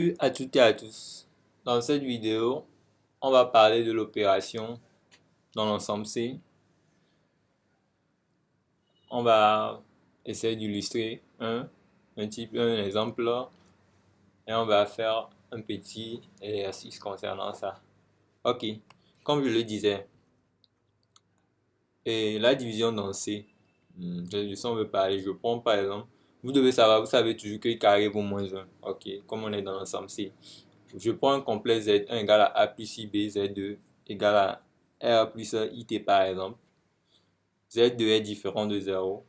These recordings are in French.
Salut à toutes et à tous. Dans cette vidéo, on va parler de l'opération dans l'ensemble C. On va essayer d'illustrer un exemple et on va faire un petit exercice concernant ça. Ok, comme je le disais, et la division dans C, cette leçon veut parler, je prends par exemple, vous devez savoir, vous savez toujours que carré vaut moins 1. Ok, comme on est dans l'ensemble C. Je prends un complet Z1 égale à A plus IB, Z2 égale à R plus IT par exemple. Z2 est différent de 0.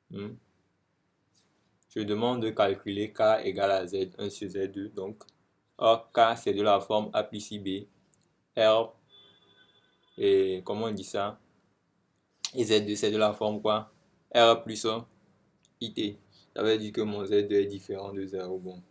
Je demande de calculer K égale à Z1 sur Z2. Donc, or K c'est de la forme A plus IB. R, et comment on dit ça? Et Z2 c'est de la forme quoi? R plus IT. Ça veut dire que mon Z2 est différent de 0. Bon,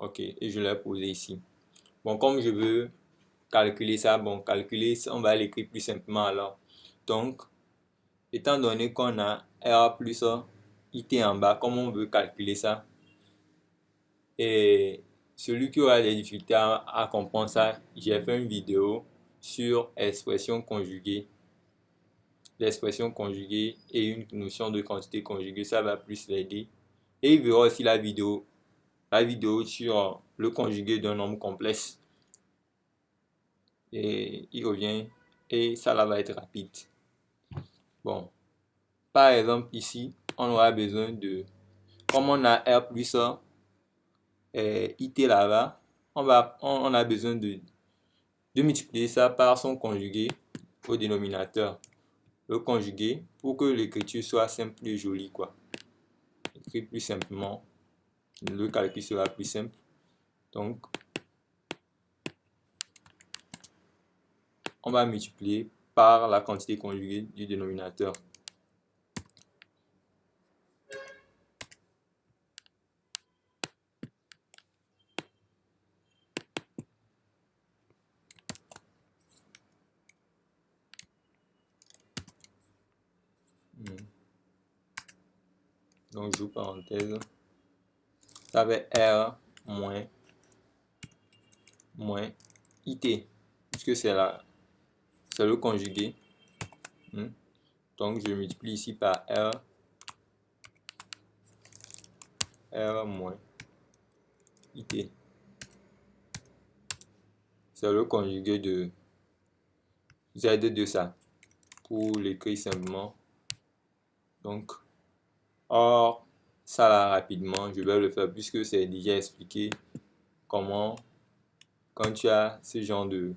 ok. Et je l'ai posé ici. Bon, comme je veux calculer ça, calculer, on va l'écrire plus simplement alors. Donc, étant donné qu'on a R plus IT en bas, comment on veut calculer ça? Et celui qui aura des difficultés à comprendre ça, j'ai fait une vidéo sur expression conjuguée. L'expression conjuguée et une notion de quantité conjuguée, ça va plus l'aider. Et il verra aussi la vidéo sur le conjugué d'un nombre complexe. Et il revient et ça là va être rapide. Bon, par exemple ici, on aura besoin de, comme on a R plus IT là-bas, on a besoin de multiplier ça par son conjugué au dénominateur. Le conjugué pour que l'écriture soit simple et jolie quoi. Écrire plus simplement, le calcul sera plus simple. Donc, on va multiplier par la quantité conjuguée du dénominateur. Donc, j'ouvre parenthèse. Ça va être R moins IT, puisque c'est le conjugué. Donc, je multiplie ici par R moins IT. C'est le conjugué de Z de ça, pour l'écrire simplement. Donc, or, ça là rapidement, je vais le faire puisque c'est déjà expliqué comment, quand tu as ce genre de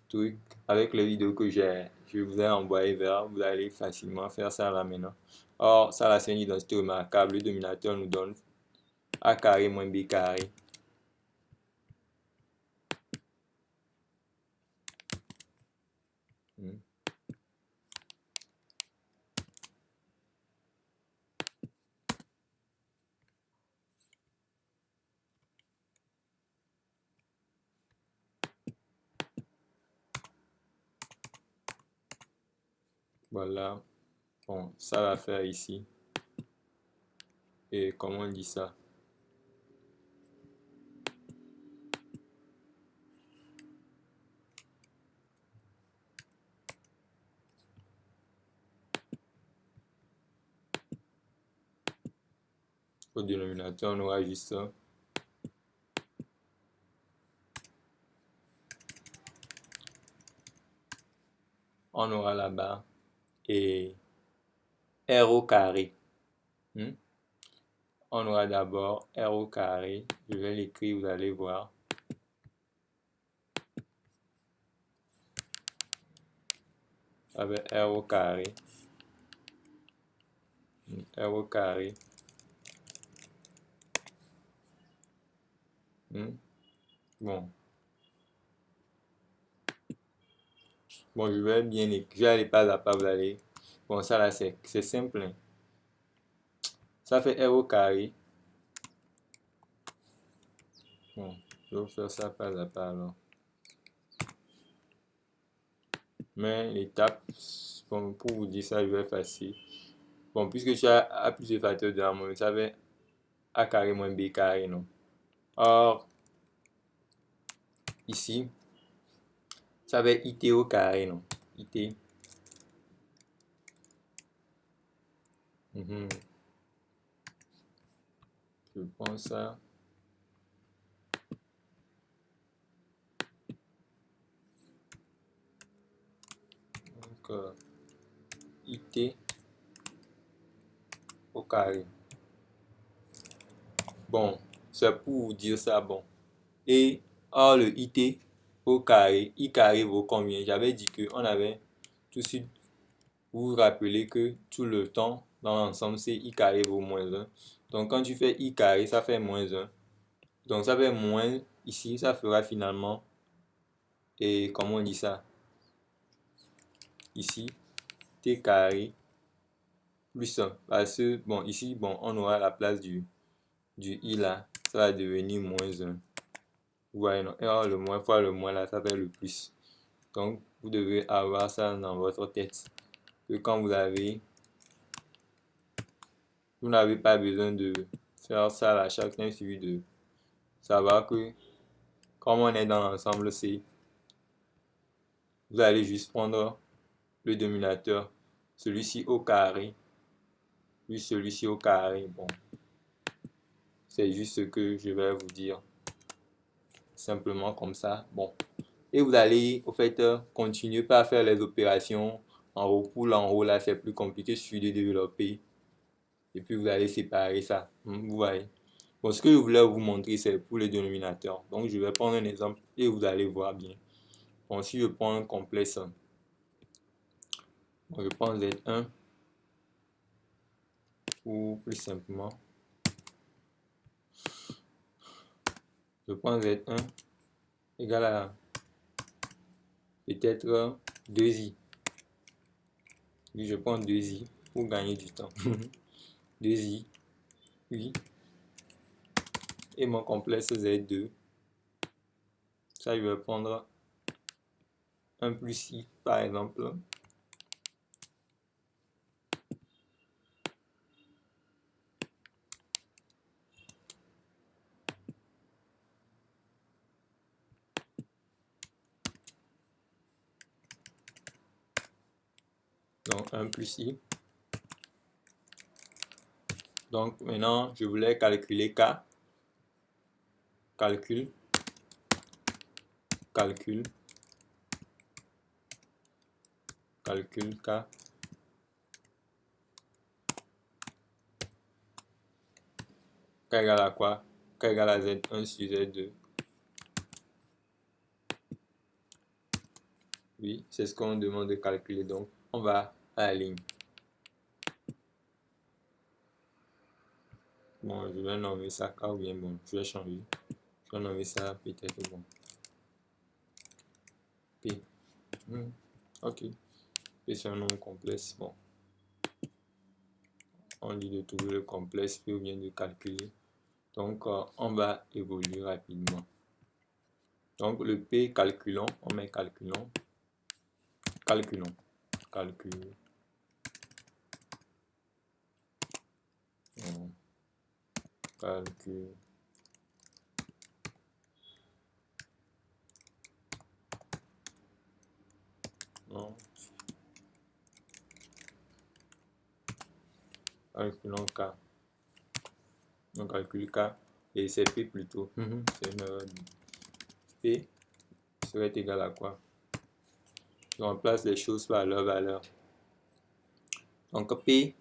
truc, avec les vidéos que je vous ai envoyé vers, vous allez facilement faire ça là maintenant. Or, ça là c'est une identité remarquable, le dénominateur nous donne A carré moins B carré. Voilà, bon, ça va faire ici. Et comment on dit ça? Au dénominateur, on aura juste ça. On aura là-bas et R au carré. On aura d'abord R au carré. Je vais l'écrire, vous allez voir. Avec R au carré. R au carré. Bon. Bon, je vais bien écrire. Je vais aller pas à pas, vous allez. Bon, ça là, c'est simple. Ça fait R au carré. Bon, je vais faire ça pas à pas alors. Mais l'étape, bon, pour vous dire ça, je vais faire facile. Bon, puisque tu as plusieurs facteurs de harmonie, ça fait a carré moins b carré, non. Or, ici, ça va être it au carré, non. It. Je prends ça. Donc, it au carré. Bon, c'est pour vous dire ça, bon. Et, or, le it au carré, i carré vaut combien? J'avais dit qu'on avait tout de suite, vous vous rappelez que tout le temps, dans l'ensemble, c'est i carré vaut moins 1. Donc, quand tu fais i carré, ça fait moins 1. Donc, ça fait moins, ici, ça fera finalement, et comment on dit ça? Ici, t carré plus 1. Parce que, bon, ici, bon, on aura la place du i là, ça va devenir moins 1. Vous voyez, non? Et alors, le moins fois le moins là, ça fait le plus. Donc, vous devez avoir ça dans votre tête. Que quand vous n'avez pas besoin de faire ça à chaque fois, il suffit de savoir que, comme on est dans l'ensemble C, vous allez juste prendre le dénominateur, celui-ci au carré, puis celui-ci au carré. Bon, c'est juste ce que je vais vous dire. Simplement comme ça. Bon. Et vous allez, au fait, continuer par faire les opérations en haut. Pour l'en haut, là, c'est plus compliqué. Il suffit de développer. Et puis, vous allez séparer ça. Vous voyez. Bon, ce que je voulais vous montrer, c'est pour les dénominateurs. Donc, je vais prendre un exemple et vous allez voir bien. Bon, si je prends un complexe, bon, je prends Z1 ou plus simplement, je prends Z1 égale à peut-être 2i. Puis je prends 2i pour gagner du temps. 2i, oui. Et mon complexe Z2, ça je vais prendre 1 plus i par exemple. Donc 1 plus i. Donc maintenant je voulais calculer k. Calcul. Calcul. Calcul k. K égale à quoi? K égale à Z1 sur Z2. Oui, c'est ce qu'on demande de calculer. Donc, on va à la ligne. Bon, je vais nommer ça K ou bien bon, je vais changer. Je vais nommer ça peut-être bon. P. Ok. P c'est un nombre complexe. Bon. On dit de trouver le complexe P ou bien de calculer. Donc, on va évoluer rapidement. Donc, le P, calculons. On met calculons. Calculons. Calcul. Calcul. Non. Calculons K. On calcule K. Et c'est P plutôt. C'est une erreur. P serait égal à quoi? Je remplace les choses par leur valeur. Donc P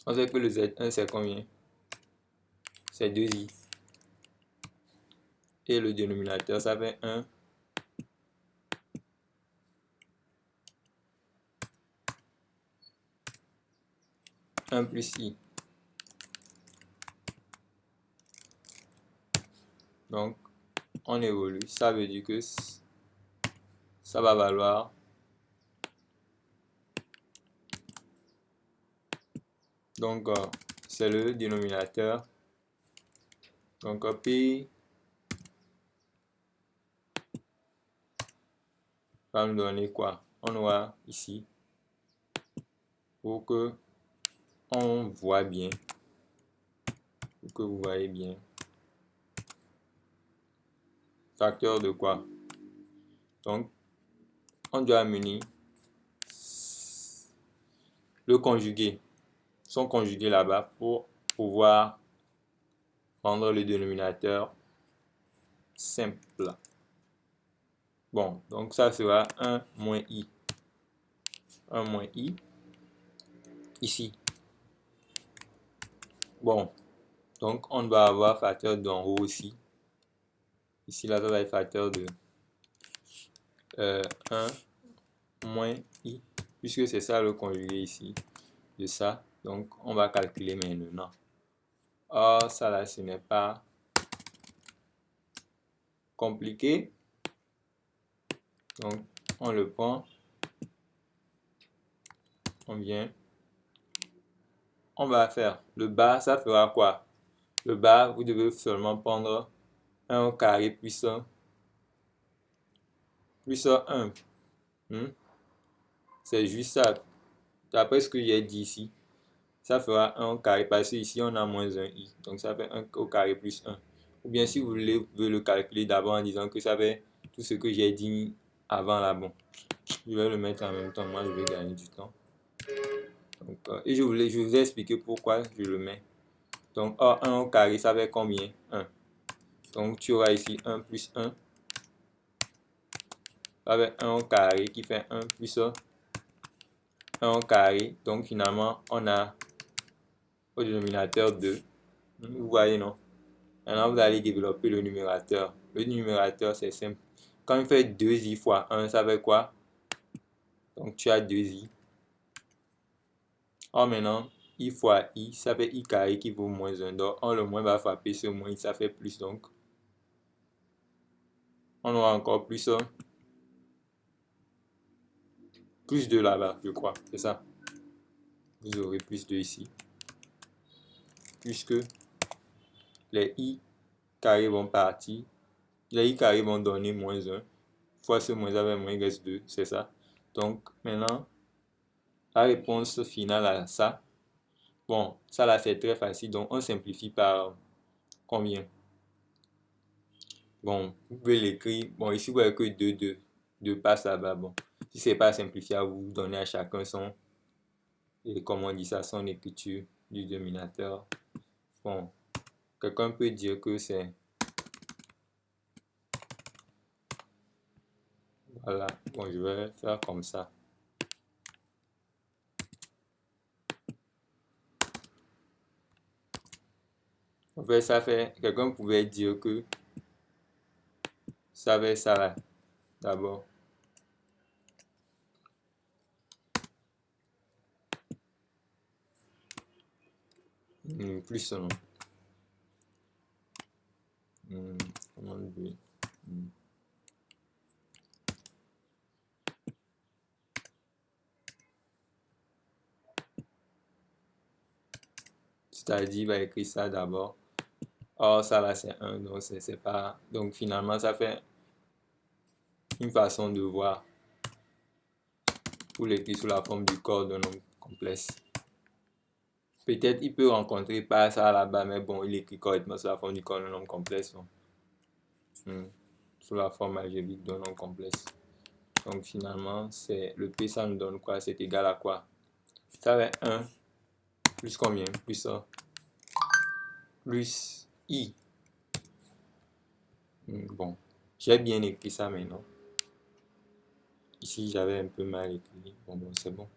on sait que le Z1 c'est combien? C'est 2i. Et le dénominateur ça fait 1. 1 plus i. Donc on évolue. Ça veut dire que ça va valoir donc c'est le dénominateur. Donc P va nous donner quoi? On aura ici, pour que on voit bien, pour que vous voyez bien, facteur de quoi? Donc, on doit amener le conjugué, son conjugué là-bas pour pouvoir rendre le dénominateur simple. Bon, donc ça sera 1 moins i. 1 moins i ici. Bon, donc on va avoir facteur d'en haut aussi. Ici, là, ça va être facteur de 1 moins i, puisque c'est ça le conjugué ici de ça. Donc, on va calculer maintenant. Or, ça là, ce n'est pas compliqué. Donc, on le prend. On vient. On va faire le bas, ça fera quoi? Le bas, vous devez seulement prendre 1 au carré plus 1 plus 1. C'est juste ça. D'après ce que j'ai dit ici, ça fera 1 au carré parce que ici on a moins 1i. Donc ça fait 1 au carré plus 1. Ou bien si vous voulez, vous pouvez le calculer d'abord en disant que ça fait tout ce que j'ai dit avant là. Bon, je vais le mettre en même temps. Moi, je vais gagner du temps. Donc, et je vous ai expliqué pourquoi je le mets. Donc, 1 au carré, ça fait combien? 1. Donc, tu auras ici 1 plus 1. Ça fait 1 au carré qui fait 1 plus 1 au carré. Donc, finalement, on a au dénominateur 2. Vous voyez, non? Maintenant, vous allez développer le numérateur. Le numérateur, c'est simple. Quand il fait 2i fois 1, ça fait quoi? Donc, tu as 2i. Or, maintenant, i fois i, ça fait i carré qui vaut moins 1. Donc, le moins va frapper ce moins, ça fait plus. Donc, on aura encore plus 1. Plus 2 là-bas, je crois. C'est ça. Vous aurez plus 2 ici. Puisque les i carrés vont partir. Les i carrés vont donner moins 1. Fois ce moins avec moins, il reste 2. C'est ça. Donc, maintenant, la réponse finale à ça, bon, ça là c'est très facile. Donc, on simplifie par combien? Bon, vous pouvez l'écrire. Bon, ici, vous voyez que 2 passes là-bas. Bon, si c'est pas simplifié, vous donnez à chacun son, et comment on dit ça, son écriture du dénominateur. Bon, quelqu'un peut dire que c'est, voilà, bon, je vais faire comme ça. En fait, ça fait, quelqu'un pouvait dire que ça fait ça là, d'abord. Plus non. Comment on dit? C'est-à-dire, il va écrire ça d'abord. Or, ça là, c'est 1, donc c'est pas. Donc, finalement, ça fait une façon de voir pour l'écrire sous la forme du corps d'un nombre complexe. Peut-être il peut rencontrer pas ça là-bas, mais bon, il écrit correctement sous la forme du corps d'un nombre complexe. Sous la forme algébrique d'un nombre complexe. Donc, finalement, c'est le P, ça nous donne quoi? C'est égal à quoi? Ça fait 1 plus combien? Plus ça. Plus I. Bon, j'ai bien écrit ça maintenant. Ici, j'avais un peu mal écrit. Bon, c'est bon.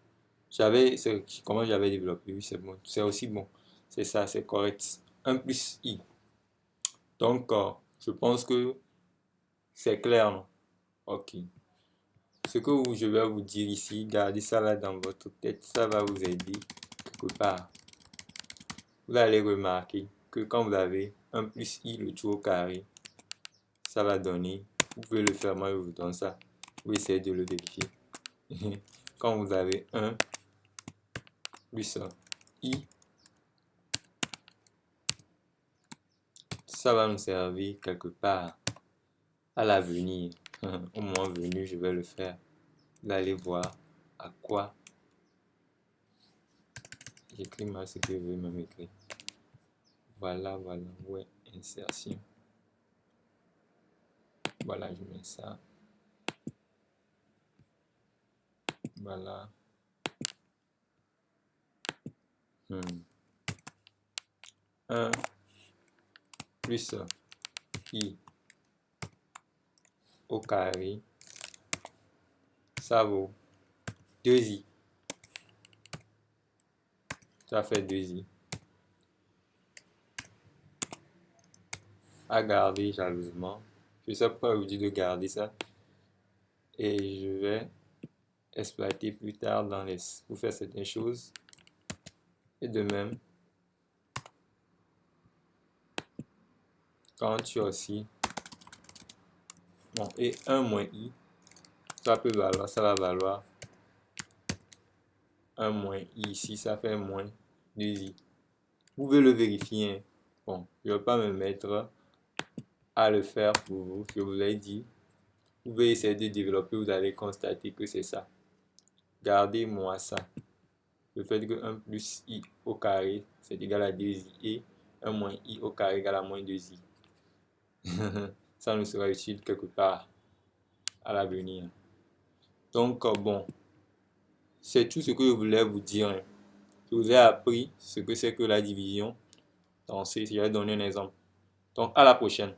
Comment j'avais développé? Oui, c'est bon. C'est aussi bon. C'est ça, c'est correct. 1 plus I. Donc, je pense que c'est clair, non? Ok. Ce que je vais vous dire ici, gardez ça là dans votre tête. Ça va vous aider quelque part. Vous allez remarquer que quand vous avez 1 plus I, le tout au carré, ça va donner. Vous pouvez le faire, moi je vous donne ça. Vous essayez de le vérifier. Quand vous avez 1 plus I, ça va nous servir quelque part à l'avenir. Au moment venu, je vais le faire. Vous allez voir à quoi j'écris mal ce que je veux même écrire. Voilà, ouais, insertion. Voilà, je mets ça. Voilà. 1 plus I au carré, ça vaut 2i. Ça fait 2i. À garder jalousement. Je sais pas vous dire de garder ça. Et je vais exploiter plus tard pour faire certaines choses. Et de même, quand tu as aussi bon, et 1 moins i, ça va valoir 1 moins i ici, ça fait moins 2i. Vous pouvez le vérifier. Hein. Bon, je ne vais pas me mettre à le faire pour vous, je vous l'ai dit. Vous pouvez essayer de développer, vous allez constater que c'est ça. Gardez-moi ça. Le fait que 1 plus i au carré, c'est égal à 2i et 1 moins i au carré égale à moins 2i. Ça nous sera utile quelque part à l'avenir. Donc, bon, c'est tout ce que je voulais vous dire. Hein. Je vous ai appris ce que c'est que la division. Donc, je vais donner un exemple. Donc, à la prochaine.